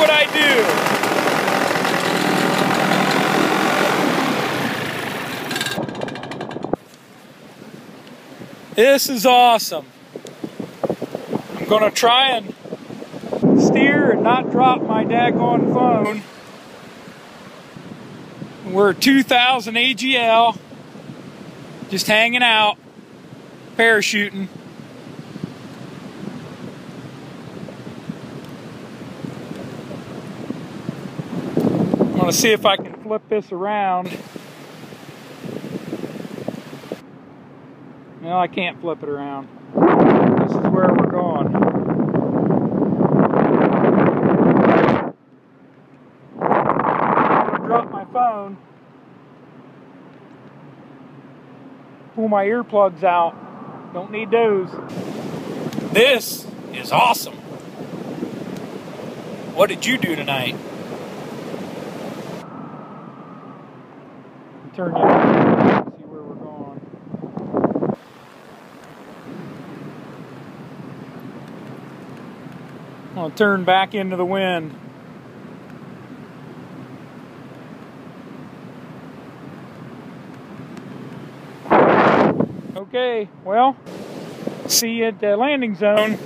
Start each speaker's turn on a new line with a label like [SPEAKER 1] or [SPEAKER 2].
[SPEAKER 1] what I do. This is awesome. I'm gonna try and steer and not drop my daggone phone. We're 2000 AGL, just hanging out, parachuting. I'm gonna see if I can flip this around. No, I can't flip it around. This is where we're going. I'm gonna drop my phone, pull my earplugs out. Don't need those. This is awesome. What did you do tonight? Turn you around, see where we're going. I'm gonna turn back into the wind. Okay, well, see you at the landing zone.